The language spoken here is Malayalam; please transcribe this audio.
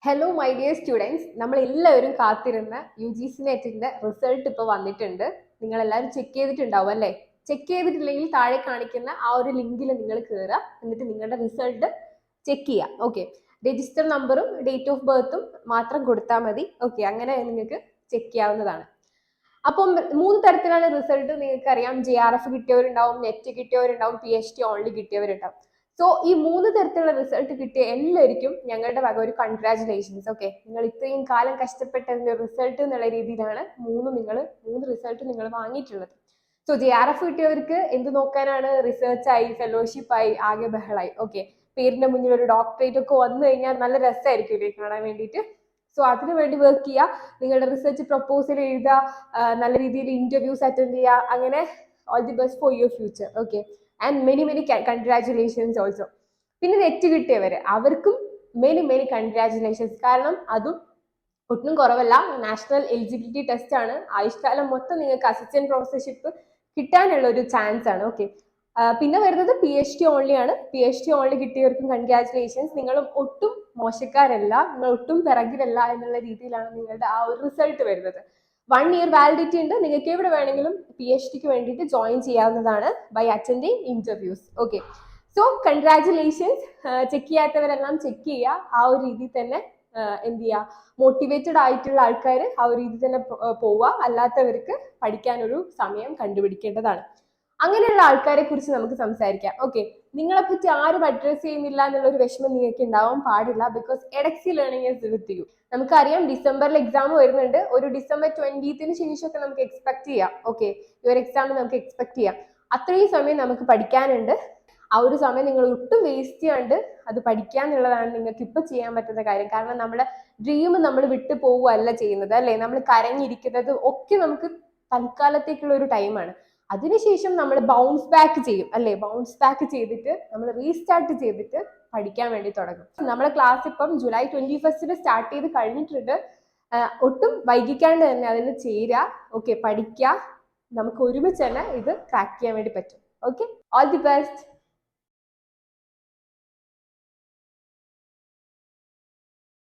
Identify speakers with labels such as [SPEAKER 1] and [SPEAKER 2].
[SPEAKER 1] ഹലോ മൈ ഡിയർ സ്റ്റുഡൻസ്, നമ്മൾ എല്ലാവരും കാത്തിരുന്ന യു ജി സി നെറ്റിന്റെ റിസൾട്ട് ഇപ്പോൾ വന്നിട്ടുണ്ട്. നിങ്ങൾ എല്ലാവരും ചെക്ക് ചെയ്തിട്ടുണ്ടാവും അല്ലേ? ചെക്ക് ചെയ്തിട്ടില്ലെങ്കിൽ താഴെ കാണിക്കുന്ന ആ ഒരു ലിങ്കിൽ നിങ്ങൾ കയറുക, എന്നിട്ട് നിങ്ങളുടെ റിസൾട്ട് ചെക്ക് ചെയ്യാം. ഓക്കെ, രജിസ്റ്റർ നമ്പറും ഡേറ്റ് ഓഫ് ബർത്തും മാത്രം കൊടുത്താൽ മതി. ഓക്കെ, അങ്ങനെ നിങ്ങൾക്ക് ചെക്ക് ചെയ്യാവുന്നതാണ്. അപ്പം 3 തരത്തിലാണ് റിസൾട്ട്. നിങ്ങൾക്ക് അറിയാം, JRF കിട്ടിയവരുണ്ടാവും, നെറ്റ് കിട്ടിയവരുണ്ടാവും, PhD ഓൺലി കിട്ടിയവരുണ്ടാവും. സോ ഈ 3 തരത്തിലുള്ള റിസൾട്ട് കിട്ടിയ എല്ലാവർക്കും ഞങ്ങളുടെ വക ഒരു കൺഗ്രാറ്റുലേഷൻസ്. ഓക്കെ, നിങ്ങൾ ഇത്രയും കാലം കഷ്ടപ്പെട്ടതിന്റെ റിസൾട്ട് എന്നുള്ള രീതിയിലാണ് മൂന്ന് റിസൾട്ട് നിങ്ങൾ വാങ്ങിയിട്ടുള്ളത്. സോ JRF കിട്ടിയവർക്ക് എന്ത് നോക്കാനാണ്, റിസർച്ച് ആയി, ഫെലോഷിപ്പ് ആയി, ആകെ ബഹളായി. ഓക്കെ, പേരിന്റെ മുന്നിൽ ഒരു ഡോക്ടറേറ്റ് ഒക്കെ വന്നു കഴിഞ്ഞാൽ നല്ല രസമായിരിക്കും ഇല്ലേ കാണാൻ വേണ്ടിയിട്ട്. സോ അതിനു വേണ്ടി വർക്ക് ചെയ്യുക, നിങ്ങളുടെ റിസർച്ച് പ്രപ്പോസൽ എഴുതുക, നല്ല രീതിയിൽ ഇന്റർവ്യൂസ് അറ്റൻഡ് ചെയ്യുക. അങ്ങനെ all the best for your future. Okay, and many congratulations also. പിന്നെ നെറ്റ് കിട്ടിയവര് അവർക്കും മെനി കൺഗ്രാറ്റുലേഷൻസ്. കാരണം അതും ഒട്ടും കുറവല്ല, നാഷണൽ എലിജിബിലിറ്റി ടെസ്റ്റ് ആണ്. ആയുഷ്കാലം മൊത്തം നിങ്ങൾക്ക് അസിസ്റ്റന്റ് പ്രൊഫസർഷിപ്പ് കിട്ടാനുള്ള ഒരു ചാൻസ് ആണ്. ഓക്കെ, പിന്നെ വരുന്നത് PhD ഓൺലി ആണ്. PhD ഓൺലി കിട്ടിയവർക്കും കൺഗ്രാറ്റുലേഷൻസ്. നിങ്ങളും ഒട്ടും മോശക്കാരല്ല, നിങ്ങൾ ഒട്ടും പിറകിലല്ല എന്നുള്ള രീതിയിലാണ് നിങ്ങളുടെ ആ ഒരു റിസൾട്ട് വരുന്നത്. 1 ഇയർ വാലിഡിറ്റി ഉണ്ട്. നിങ്ങൾക്ക് എവിടെ വേണമെങ്കിലും PhDക്ക് വേണ്ടിയിട്ട് ജോയിൻ ചെയ്യാവുന്നതാണ് by attending interviews. Okay, so congratulations. Check ചെയ്യാത്തവരെല്ലാം ചെക്ക് ചെയ്യുക. ആ ഒരു രീതിയിൽ തന്നെ എന്ത് ചെയ്യുക, മോട്ടിവേറ്റഡ് ആയിട്ടുള്ള ആൾക്കാർ ആ ഒരു രീതിയിൽ തന്നെ പോവുക. അല്ലാത്തവർക്ക് പഠിക്കാനൊരു സമയം കണ്ടുപിടിക്കേണ്ടതാണ്. അങ്ങനെയുള്ള ആൾക്കാരെ കുറിച്ച് നമുക്ക് സംസാരിക്കാം. ഓക്കെ, നിങ്ങളെ പറ്റി ആരും അഡ്രസ് ചെയ്യുന്നില്ല എന്നുള്ള ഒരു വിഷമം നിങ്ങൾക്ക് ഉണ്ടാവാൻ പാടില്ല. Because Edexi learning is with you. നമുക്കറിയാം, ഡിസംബറിൽ എക്സാം വരുന്നുണ്ട്. ഒരു ഡിസംബർ 20th ശേഷമൊക്കെ നമുക്ക് എക്സ്പെക്ട് ചെയ്യാം. ഓക്കെ, ഈ ഒരു എക്സാം നമുക്ക് എക്സ്പെക്ട് ചെയ്യാം. അത്രയും സമയം നമുക്ക് പഠിക്കാനുണ്ട്. ആ ഒരു സമയം നിങ്ങൾ ഒട്ടും വേസ്റ്റ് ചെയ്യാണ്ട് അത് പഠിക്കുക എന്നുള്ളതാണ് നിങ്ങൾക്ക് ഇപ്പൊ ചെയ്യാൻ പറ്റുന്ന കാര്യം. കാരണം നമ്മുടെ ഡ്രീം നമ്മൾ വിട്ടു പോവുകയല്ല ചെയ്യുന്നത് അല്ലേ? നമ്മൾ കരഞ്ഞിരിക്കുന്നത് ഒക്കെ നമുക്ക് തൽക്കാലത്തേക്കുള്ള ഒരു ടൈമാണ്. അതിനുശേഷം നമ്മൾ ബൗൺസ് ബാക്ക് ചെയ്യും അല്ലേ? ബൗൺസ് ബാക്ക് ചെയ്തിട്ട് നമ്മൾ റീസ്റ്റാർട്ട് ചെയ്തിട്ട് പഠിക്കാൻ വേണ്ടി തുടങ്ങും. നമ്മുടെ ക്ലാസ് ഇപ്പം ജൂലൈ 21 സ്റ്റാർട്ട് ചെയ്ത് കഴിഞ്ഞിട്ടുണ്ട്. ഒട്ടും വൈകിക്കാണ്ട് തന്നെ അതിൽ ചേരുക. ഓക്കെ, പഠിക്കുക. നമുക്ക് ഒരുമിച്ച് തന്നെ ഇത് ക്രാക്ക് ചെയ്യാൻ വേണ്ടി പറ്റും. Okay, all the best.